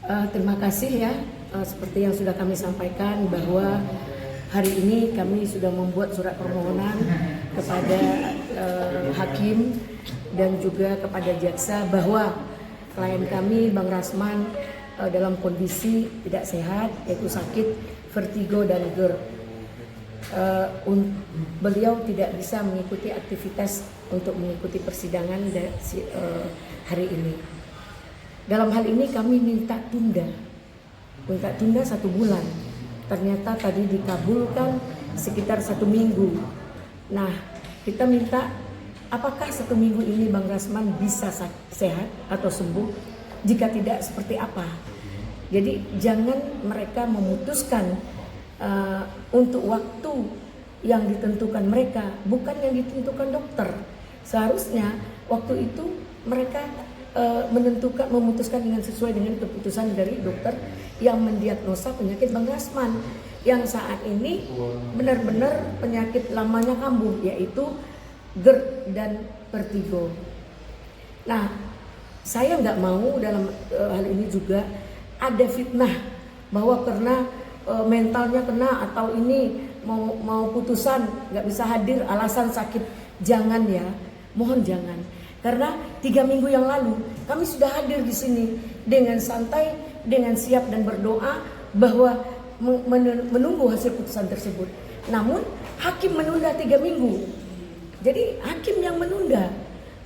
Terima kasih ya, seperti yang sudah kami sampaikan bahwa hari ini kami sudah membuat surat permohonan kepada hakim dan juga kepada jaksa bahwa klien kami Bang Rasman dalam kondisi tidak sehat, yaitu sakit vertigo dan GERD. Beliau tidak bisa mengikuti aktivitas untuk mengikuti persidangan hari ini. Dalam hal ini kami minta tunda 1 bulan. Ternyata tadi dikabulkan sekitar 1 minggu. Nah, kita minta apakah 1 minggu ini Bang Rasman bisa sehat atau sembuh? Jika tidak, seperti apa? Jadi jangan mereka memutuskan untuk waktu yang ditentukan mereka, bukan yang ditentukan dokter. Seharusnya waktu itu mereka memutuskan sesuai dengan keputusan dari dokter yang mendiagnosa penyakit Bang Rasman yang saat ini benar-benar penyakit lamanya kambuh, yaitu GERD dan vertigo. Nah, saya nggak mau dalam hal ini juga ada fitnah bahwa karena mentalnya kena atau ini mau putusan nggak bisa hadir alasan sakit. Jangan ya, mohon jangan. Karena 3 minggu yang lalu kami sudah hadir di sini dengan santai, dengan siap dan berdoa bahwa menunggu hasil putusan tersebut. Namun hakim menunda 3 minggu. Jadi hakim yang menunda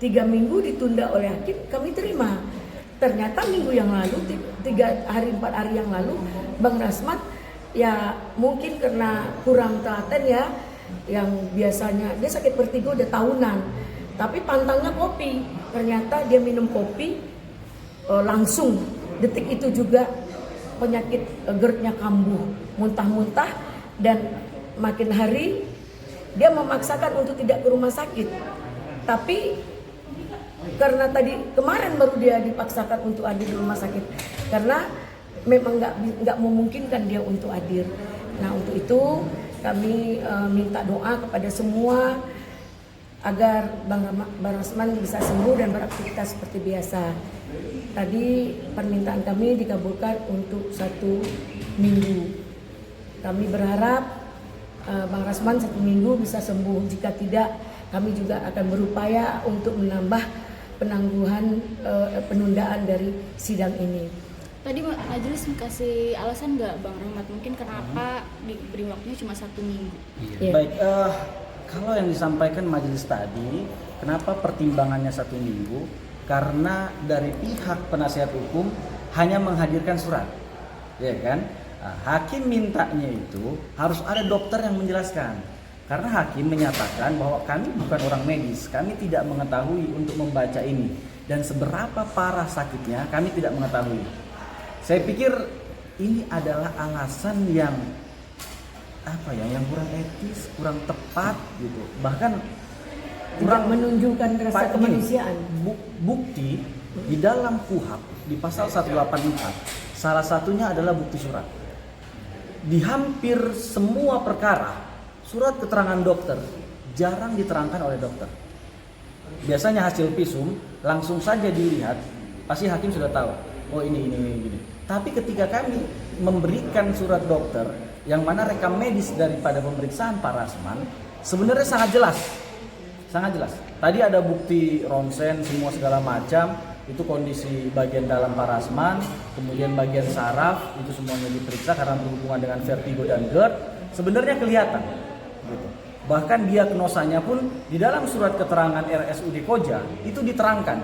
3 minggu ditunda oleh hakim, kami terima. Ternyata minggu yang lalu, 4 hari yang lalu, Bang Rasman ya mungkin karena kurang telaten ya, yang biasanya dia sakit vertigo udah tahunan. Tapi pantangnya kopi, ternyata dia minum kopi langsung detik itu juga penyakit GERD-nya kambuh, muntah-muntah, dan makin hari dia memaksakan untuk tidak ke rumah sakit. Tapi karena tadi kemarin baru dia dipaksakan untuk hadir di rumah sakit karena memang nggak memungkinkan dia untuk hadir. Nah, untuk itu kami minta doa kepada semua agar Bang Rasman bisa sembuh dan beraktivitas seperti biasa. Tadi permintaan kami dikabulkan untuk 1 minggu. Kami berharap Bang Rasman 1 minggu bisa sembuh. Jika tidak, kami juga akan berupaya untuk menambah penangguhan penundaan dari sidang ini. Tadi majelis kasih alasan nggak Bang Rahmat mungkin kenapa diberi waktunya cuma 1 minggu? Iya. Baik. Kalau yang disampaikan majelis tadi, kenapa pertimbangannya 1 minggu? Karena dari pihak penasihat hukum hanya menghadirkan surat, ya kan? Nah, hakim mintanya itu harus ada dokter yang menjelaskan. Karena hakim menyatakan bahwa kami bukan orang medis, kami tidak mengetahui untuk membaca ini dan seberapa parah sakitnya kami tidak mengetahui. Saya pikir ini adalah alasan yang yang kurang etis, kurang tepat gitu. Bahkan kurang menunjukkan rasa kemanusiaan. Bukti di dalam KUHP di pasal 184 salah satunya adalah bukti surat. Di hampir semua perkara surat keterangan dokter jarang diterangkan oleh dokter. Biasanya hasil visum langsung saja dilihat, pasti hakim sudah tahu. Oh ini. Tapi ketika kami memberikan surat dokter yang mana rekam medis daripada pemeriksaan Pak Rasman sebenarnya sangat jelas. Tadi ada bukti ronsen semua segala macam, itu kondisi bagian dalam Pak Rasman, kemudian bagian saraf itu semuanya diperiksa karena berhubungan dengan vertigo dan GERD, sebenarnya kelihatan. Gitu. Bahkan diagnosanya pun di dalam surat keterangan RSUD Koja itu diterangkan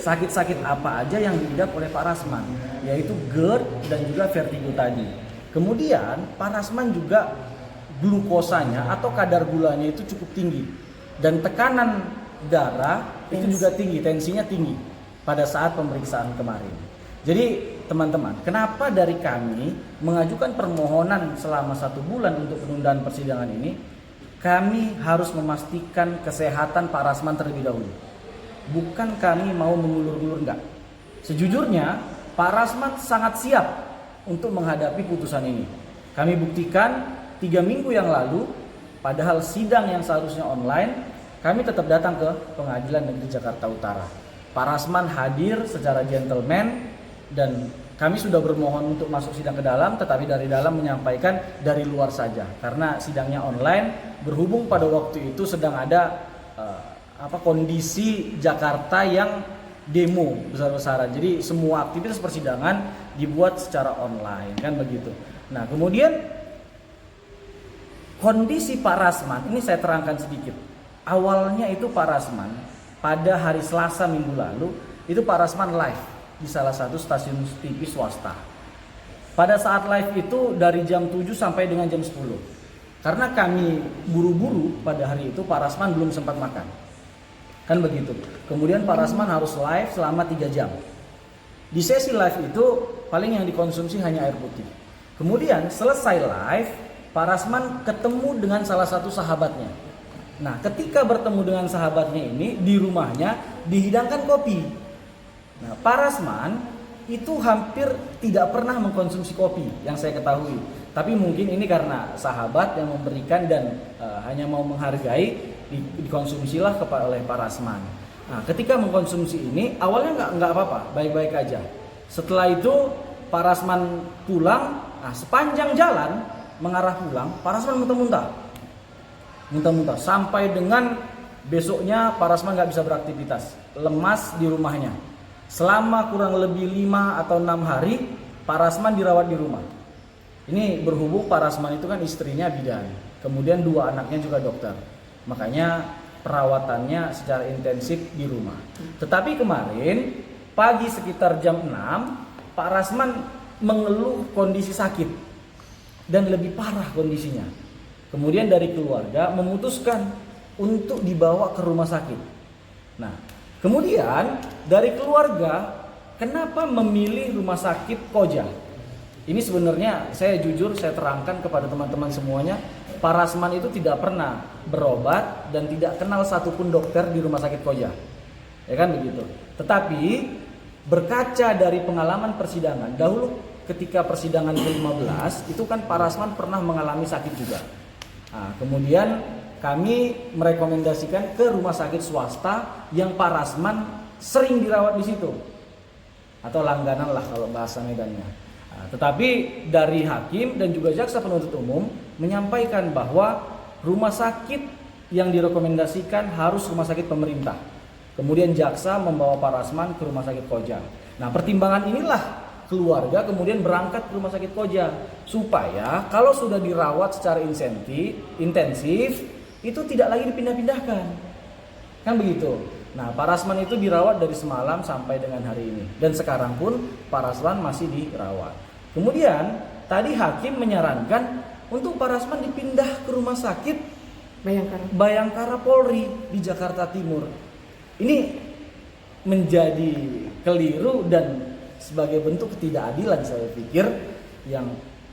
sakit-sakit apa aja yang diidap oleh Pak Rasman, yaitu GERD dan juga vertigo tadi. Kemudian Pak Rasman juga glukosanya atau kadar gulanya itu cukup tinggi dan tekanan darah itu juga tinggi, tensinya tinggi pada saat pemeriksaan kemarin. Jadi teman-teman, kenapa dari kami mengajukan permohonan selama 1 bulan untuk penundaan persidangan ini? Kami harus memastikan kesehatan Pak Rasman terlebih dahulu. Bukan kami mau mengulur-ulur, enggak. Sejujurnya Pak Rasman sangat siap untuk menghadapi putusan ini. Kami buktikan 3 minggu yang lalu, padahal sidang yang seharusnya online, kami tetap datang ke Pengadilan Negeri Jakarta Utara. Pak Rasman hadir secara gentleman dan kami sudah bermohon untuk masuk sidang ke dalam, tetapi dari dalam menyampaikan dari luar saja karena sidangnya online. Berhubung pada waktu itu sedang ada kondisi Jakarta yang demo besar-besaran, jadi semua aktivitas persidangan dibuat secara online kan begitu. Nah kemudian kondisi Pak Rasman ini saya terangkan sedikit. Awalnya itu Pak Rasman pada hari Selasa minggu lalu itu Pak Rasman live di salah satu stasiun TV swasta. Pada saat live itu dari jam 7 sampai dengan jam 10. Karena kami buru-buru pada hari itu Pak Rasman belum sempat makan. Kan begitu. Kemudian Pak Rasman harus live selama 3 jam. Di sesi live itu paling yang dikonsumsi hanya air putih. Kemudian selesai live, Pak Rasman ketemu dengan salah satu sahabatnya. Nah, ketika bertemu dengan sahabatnya ini di rumahnya dihidangkan kopi. Nah, Pak Rasman itu hampir tidak pernah mengkonsumsi kopi yang saya ketahui. Tapi mungkin ini karena sahabat yang memberikan dan hanya mau menghargai, dikonsumsilah oleh Pak Rasman. Nah, ketika mengkonsumsi ini awalnya nggak apa-apa, baik-baik aja. Setelah itu Pak Rasman pulang, nah, sepanjang jalan mengarah pulang, Pak Rasman muntah-muntah sampai dengan besoknya Pak Rasman nggak bisa beraktivitas, lemas di rumahnya. Selama kurang lebih 5 atau 6 hari Pak Rasman dirawat di rumah. Ini berhubung Pak Rasman itu kan istrinya bidan, kemudian 2 anaknya juga dokter, makanya perawatannya secara intensif di rumah. Tetapi kemarin pagi sekitar jam 6 Pak Rasman mengeluh kondisi sakit dan lebih parah kondisinya. Kemudian dari keluarga memutuskan untuk dibawa ke rumah sakit. Nah, kemudian dari keluarga kenapa memilih rumah sakit Koja? Ini sebenarnya saya jujur saya terangkan kepada teman-teman semuanya, Pak Rasman itu tidak pernah berobat dan tidak kenal satupun dokter di rumah sakit Koja. Ya kan begitu. Tetapi berkaca dari pengalaman persidangan, dahulu ketika persidangan ke-15 itu kan Pak Rasman pernah mengalami sakit juga. Nah, kemudian kami merekomendasikan ke rumah sakit swasta yang Pak Rasman sering dirawat di situ, atau langganan lah kalau bahasa Medannya. Nah, tetapi dari hakim dan juga jaksa penuntut umum menyampaikan bahwa rumah sakit yang direkomendasikan harus rumah sakit pemerintah. Kemudian jaksa membawa Pak Rasman ke rumah sakit Koja. Nah, pertimbangan inilah keluarga kemudian berangkat ke rumah sakit Koja supaya kalau sudah dirawat secara intensif itu tidak lagi dipindah-pindahkan. Kan begitu. Nah, Pak Rasman itu dirawat dari semalam sampai dengan hari ini. Dan sekarang pun Pak Rasman masih dirawat. Kemudian tadi hakim menyarankan untuk Pak Rasman dipindah ke rumah sakit Bayangkara Polri di Jakarta Timur. Ini menjadi keliru dan sebagai bentuk ketidakadilan saya pikir yang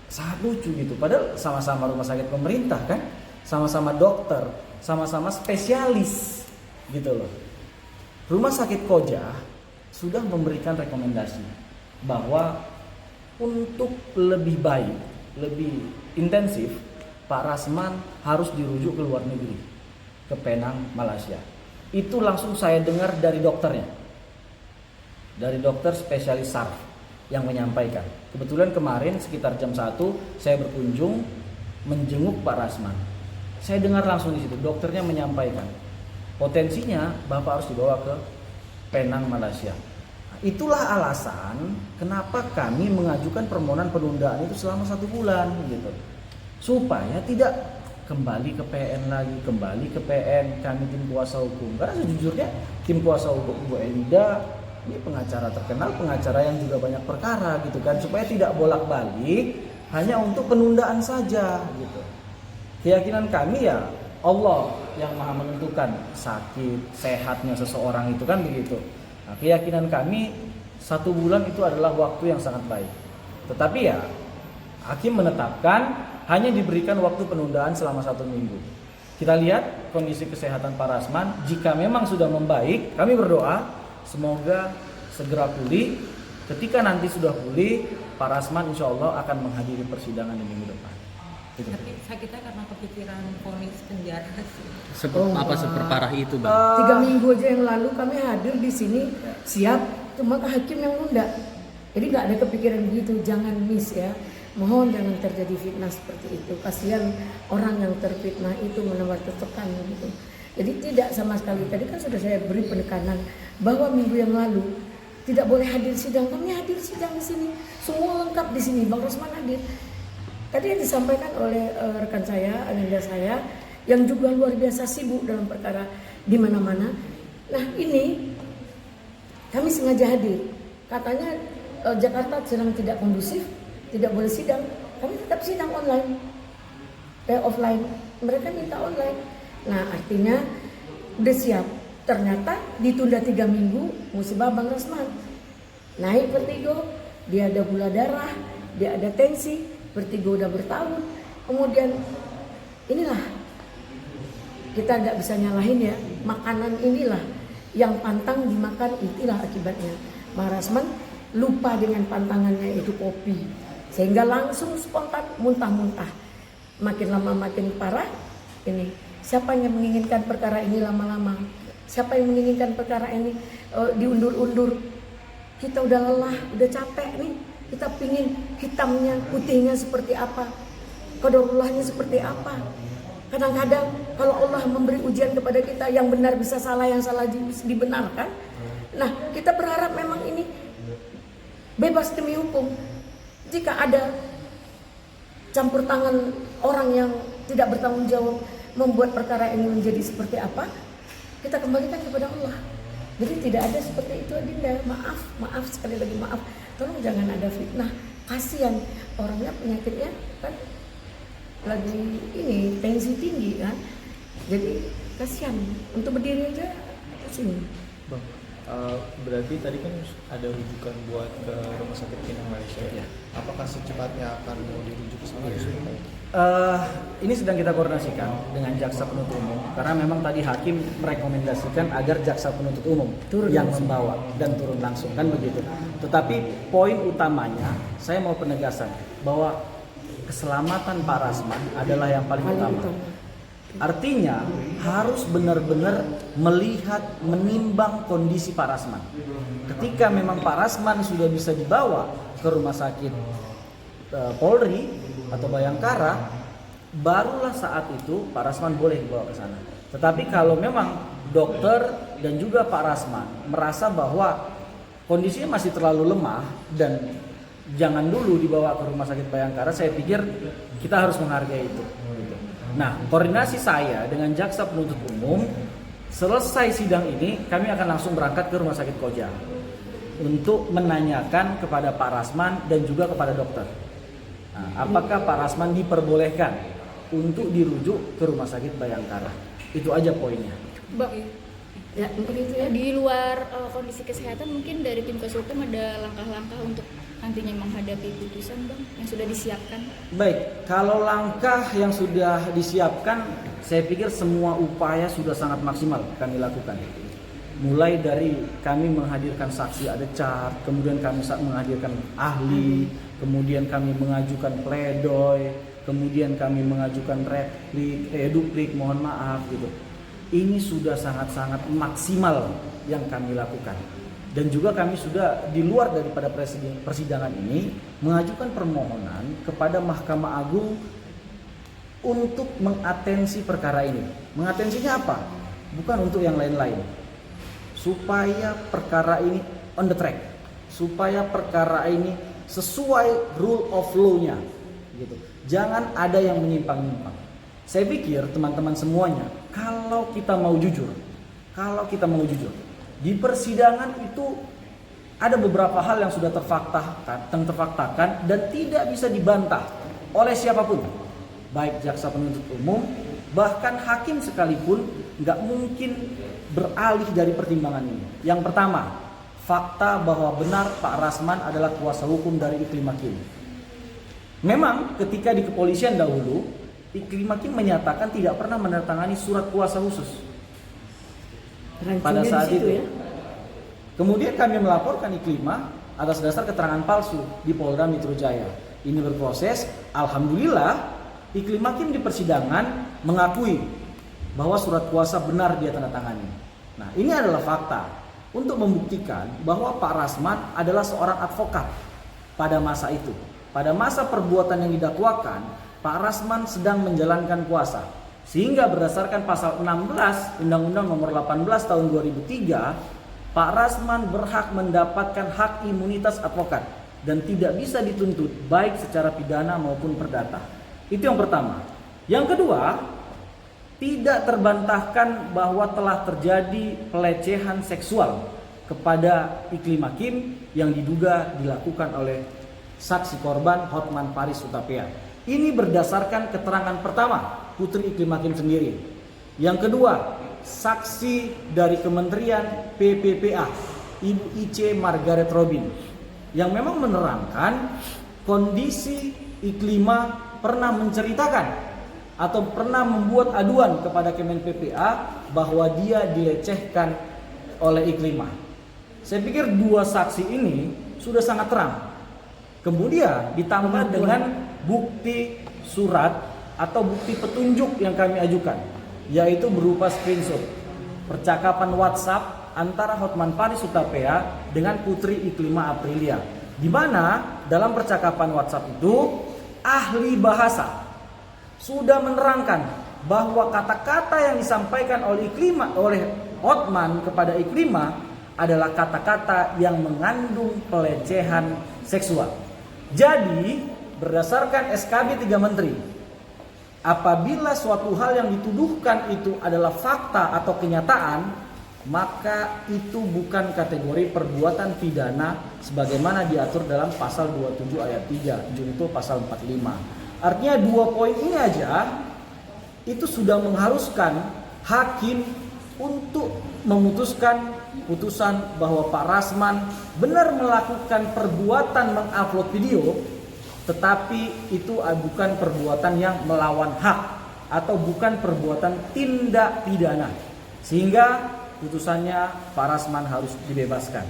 sangat lucu gitu. Padahal sama-sama rumah sakit pemerintah kan, sama-sama dokter, sama-sama spesialis gitu loh. Rumah sakit Koja sudah memberikan rekomendasi bahwa untuk lebih baik, lebih intensif, Pak Rasman harus dirujuk ke luar negeri, ke Penang, Malaysia. Itu langsung saya dengar dari dokternya, dari dokter spesialis saraf yang menyampaikan. Kebetulan kemarin sekitar jam 1 saya berkunjung menjenguk Pak Rasman. Saya dengar langsung di situ dokternya menyampaikan potensinya Bapak harus dibawa ke Penang, Malaysia. Itulah alasan kenapa kami mengajukan permohonan penundaan itu selama 1 bulan gitu. Supaya tidak kembali ke PN lagi, kembali ke PN kami tim kuasa hukum. Karena sejujurnya tim kuasa hukum Bu Elida ini pengacara terkenal, pengacara yang juga banyak perkara gitu kan, supaya tidak bolak-balik hanya untuk penundaan saja gitu. Keyakinan kami ya Allah yang maha menentukan sakit, sehatnya seseorang itu kan begitu. Nah, keyakinan kami 1 bulan itu adalah waktu yang sangat baik. Tetapi ya hakim menetapkan hanya diberikan waktu penundaan selama 1 minggu. Kita lihat kondisi kesehatan Pak Rasman. Jika memang sudah membaik, kami berdoa semoga segera pulih. Ketika nanti sudah pulih, Pak Rasman insya Allah akan menghadiri persidangan di minggu depan. Itu. Tapi sakitnya karena kepikiran vonis penjara sih. Seperparah itu, Bang? 3 minggu aja yang lalu kami hadir di sini siap, cuma hakim yang nunda. Jadi nggak ada kepikiran begitu, jangan miss ya. Mohon jangan terjadi fitnah seperti itu. Kasihan orang yang terfitnah itu menambah tertekan gitu. Jadi tidak sama sekali. Tadi kan sudah saya beri penekanan bahwa minggu yang lalu tidak boleh hadir sidang. Kami hadir sidang di sini, semua lengkap di sini. Bang Rosman hadir. Tadi yang disampaikan oleh rekan saya, ananda saya, yang juga luar biasa sibuk dalam perkara di mana-mana. Nah ini kami sengaja hadir. Katanya Jakarta sedang tidak kondusif, tidak boleh sidang. Kami tetap sidang online, offline. Mereka minta online. Nah artinya udah siap. Ternyata ditunda 3 minggu musibah Bang Rosman. Naik vertigo, dia ada gula darah, dia ada tensi, vertigo udah bertahun. Kemudian inilah kita nggak bisa nyalahin ya, makanan inilah yang pantang dimakan, itulah akibatnya. Bang Rosman lupa dengan pantangannya itu kopi, sehingga langsung spontan muntah-muntah. Makin lama makin parah. Ini siapa yang menginginkan perkara ini lama-lama? Siapa yang menginginkan perkara ini diundur-undur? Kita udah lelah, udah capek nih. Kita pingin hitamnya, putihnya seperti apa, qadarullahnya seperti apa. Kadang-kadang kalau Allah memberi ujian kepada kita, yang benar bisa salah, yang salah dibenarkan. Nah kita berharap memang ini bebas demi hukum. Jika ada campur tangan orang yang tidak bertanggung jawab membuat perkara ini menjadi seperti apa, kita kembalikan kepada Allah. Jadi tidak ada seperti itu Adinda. Maaf sekali lagi maaf. Tolong jangan ada fitnah. Kasihan orangnya, penyakitnya kan lagi ini tensi tinggi kan. Jadi kasihan untuk berdiri aja pusing. Bang, berarti tadi kan ada rujukan buat ke Rumah Sakit Pinang Malaysia. Ya. Apakah secepatnya akan mau dirujuk ke sana? Ini sedang kita koordinasikan dengan jaksa penuntut umum karena memang tadi hakim merekomendasikan agar jaksa penuntut umum turun yang langsung membawa dan turun langsung kan begitu. Tetapi poin utamanya saya mau penegasan bahwa keselamatan Pak Rasman adalah yang paling utama. Artinya harus benar-benar melihat, menimbang kondisi Pak Rasman. Ketika memang Pak Rasman sudah bisa dibawa ke rumah sakit Polri atau Bayangkara, barulah saat itu Pak Rasman boleh dibawa ke sana. Tetapi kalau memang dokter dan juga Pak Rasman merasa bahwa kondisinya masih terlalu lemah dan jangan dulu dibawa ke rumah sakit Bayangkara, saya pikir kita harus menghargai itu. Nah, koordinasi saya dengan jaksa penuntut umum, selesai sidang ini kami akan langsung berangkat ke rumah sakit Koja untuk menanyakan kepada Pak Rasman dan juga kepada dokter. Nah, apakah Pak Rasman diperbolehkan untuk dirujuk ke rumah sakit Bayangkara? Itu aja poinnya. Bang, Ya begitu ya. di luar kondisi kesehatan mungkin dari tim kuasa hukum ada langkah-langkah untuk nantinya menghadapi putusan Bang yang sudah disiapkan? Baik, kalau langkah yang sudah disiapkan, saya pikir semua upaya sudah sangat maksimal kami lakukan. Mulai dari kami menghadirkan saksi ada chart, kemudian kami menghadirkan ahli, kemudian kami mengajukan pledoi, kemudian kami mengajukan duplik, mohon maaf gitu. Ini sudah sangat-sangat maksimal yang kami lakukan. Dan juga kami sudah di luar daripada persidangan ini mengajukan permohonan kepada Mahkamah Agung untuk mengatensi perkara ini. Mengatensinya apa? Bukan untuk yang lain-lain. Supaya perkara ini on the track, supaya perkara ini sesuai rule of law-nya gitu. Jangan ada yang menyimpang-nyimpang. Saya pikir teman-teman semuanya, kalau kita mau jujur di persidangan itu ada beberapa hal yang sudah terfaktakan dan tidak bisa dibantah oleh siapapun, baik jaksa penuntut umum, bahkan hakim sekalipun nggak mungkin beralih dari pertimbangan ini. Yang pertama, fakta bahwa benar Pak Rasman adalah kuasa hukum dari Iklim Hakim. Memang ketika di kepolisian dahulu, Iklim Hakim menyatakan tidak pernah menandatangani surat kuasa khusus pada saat itu. Ya? Kemudian kami melaporkan Iklima atas dasar keterangan palsu di Polda Metro Jaya. Ini berproses, alhamdulillah Iklim Hakim di persidangan mengakui bahwa surat kuasa benar dia tanda tangani. Nah, ini adalah fakta. untuk membuktikan bahwa Pak Rasman adalah seorang advokat pada masa itu. Pada masa perbuatan yang didakwakan, Pak Rasman sedang menjalankan kuasa. Sehingga berdasarkan pasal 16 Undang-Undang Nomor 18 Tahun 2003, Pak Rasman berhak mendapatkan hak imunitas advokat dan tidak bisa dituntut baik secara pidana maupun perdata. Itu yang pertama. Yang kedua, tidak terbantahkan bahwa telah terjadi pelecehan seksual kepada Iklim Hakim yang diduga dilakukan oleh saksi korban Hotman Paris Hutapea. Ini berdasarkan keterangan pertama Putri Iklim Hakim sendiri. Yang kedua, saksi dari Kementerian PPPA, Ibu Ice Margaret Robin, yang memang menerangkan kondisi Iklima pernah menceritakan atau pernah membuat aduan kepada Kemen PPA bahwa dia dilecehkan oleh Iklima. Saya pikir dua saksi ini sudah sangat terang. Kemudian ditambah dengan bukti surat atau bukti petunjuk yang kami ajukan, yaitu berupa screenshot percakapan WhatsApp antara Hotman Paris Hutapea dengan Putri Iklima Aprilia, di mana dalam percakapan WhatsApp itu ahli bahasa sudah menerangkan bahwa kata-kata yang disampaikan oleh Hotman kepada Iklima adalah kata-kata yang mengandung pelecehan seksual. Jadi berdasarkan SKB 3 Menteri, apabila suatu hal yang dituduhkan itu adalah fakta atau kenyataan, maka itu bukan kategori perbuatan pidana sebagaimana diatur dalam pasal 27 ayat 3, junto pasal 45. Artinya dua poin ini aja itu sudah mengharuskan hakim untuk memutuskan putusan bahwa Pak Rasman benar melakukan perbuatan mengupload video, tetapi itu bukan perbuatan yang melawan hak atau bukan perbuatan tindak pidana, sehingga putusannya Pak Rasman harus dibebaskan.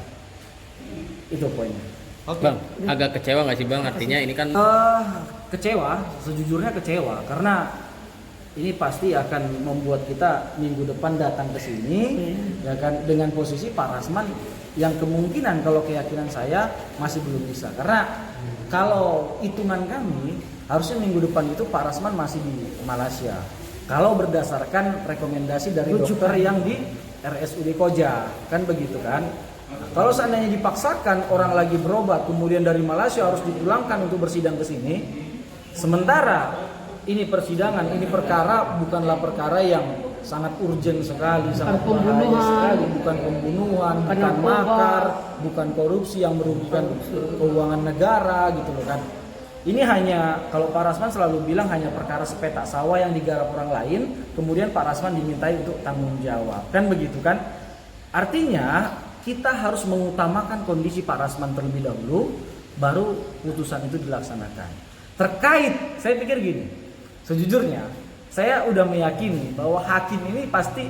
Itu poinnya. Bang, agak kecewa nggak sih Bang? Artinya ini kan Kecewa, sejujurnya kecewa, karena ini pasti akan membuat kita minggu depan datang ke sini, ya kan, dengan posisi Pak Rasman yang kemungkinan kalau keyakinan saya masih belum bisa, karena kalau hitungan kami harusnya minggu depan itu Pak Rasman masih di Malaysia. Kalau berdasarkan rekomendasi dari dokter yang di RSUD Koja, kan begitu kan? Kalau seandainya dipaksakan orang lagi berobat kemudian dari Malaysia harus dipulangkan untuk bersidang ke sini, sementara ini persidangan, ini perkara bukanlah perkara yang sangat urgent sekali, sangat bahaya sekali, bukan pembunuhan, bukan makar, bukan korupsi yang merugikan keuangan negara gitu loh kan. Ini hanya, kalau Pak Rasman selalu bilang hanya perkara sepetak sawah yang digarap orang lain, kemudian Pak Rasman dimintai untuk tanggung jawab, kan begitu kan? Artinya kita harus mengutamakan kondisi Pak Rasman terlebih dahulu, baru putusan itu dilaksanakan. Terkait, saya pikir gini, sejujurnya saya udah meyakini bahwa hakim ini pasti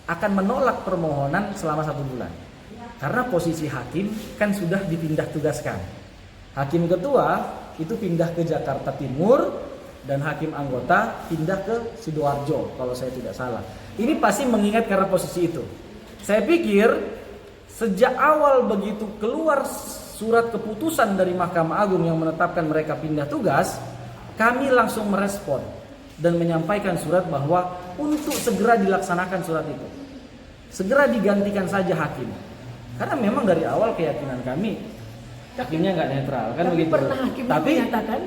akan menolak permohonan selama 1 bulan. Karena posisi hakim kan sudah dipindah tugaskan. Hakim ketua itu pindah ke Jakarta Timur dan hakim anggota pindah ke Sidoarjo kalau saya tidak salah. Ini pasti mengingat karena posisi itu. Saya pikir sejak awal begitu keluar surat keputusan dari Mahkamah Agung yang menetapkan mereka pindah tugas, kami langsung merespon dan menyampaikan surat bahwa untuk segera dilaksanakan surat itu. Segera digantikan saja hakim. Karena memang dari awal keyakinan kami hakimnya nggak netral, kan tapi begitu. pernah hakim menyatakan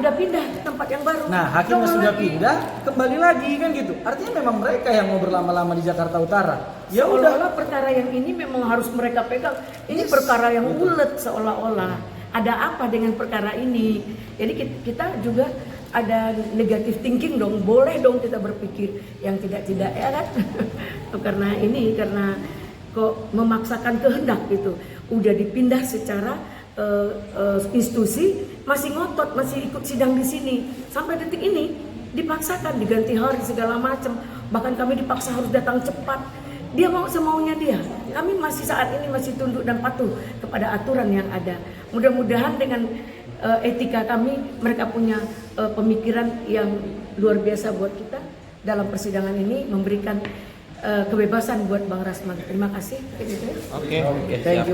udah pindah ke tempat yang baru. Nah, hakimnya sudah pindah, kembali lagi kan gitu. Artinya memang mereka yang mau berlama-lama di Jakarta Utara. Ya udah, perkara yang ini memang harus mereka pegang. Ini perkara yang ulet seolah-olah. Ada apa dengan perkara ini? Jadi kita juga ada negative thinking dong. Boleh dong kita berpikir yang tidak-tidak ya kan? karena kok memaksakan kehendak gitu. Udah dipindah secara institusi, masih ngotot, masih ikut sidang di sini. Sampai detik ini dipaksakan diganti hari segala macam. Bahkan kami dipaksa harus datang cepat. Dia mau semaunya dia. Kami masih saat ini masih tunduk dan patuh kepada aturan yang ada. Mudah-mudahan dengan etika kami, mereka punya pemikiran yang luar biasa buat kita dalam persidangan ini, memberikan kebebasan buat Bang Rasman. Terima kasih. Kayak gitu ya. Oke, Thank you.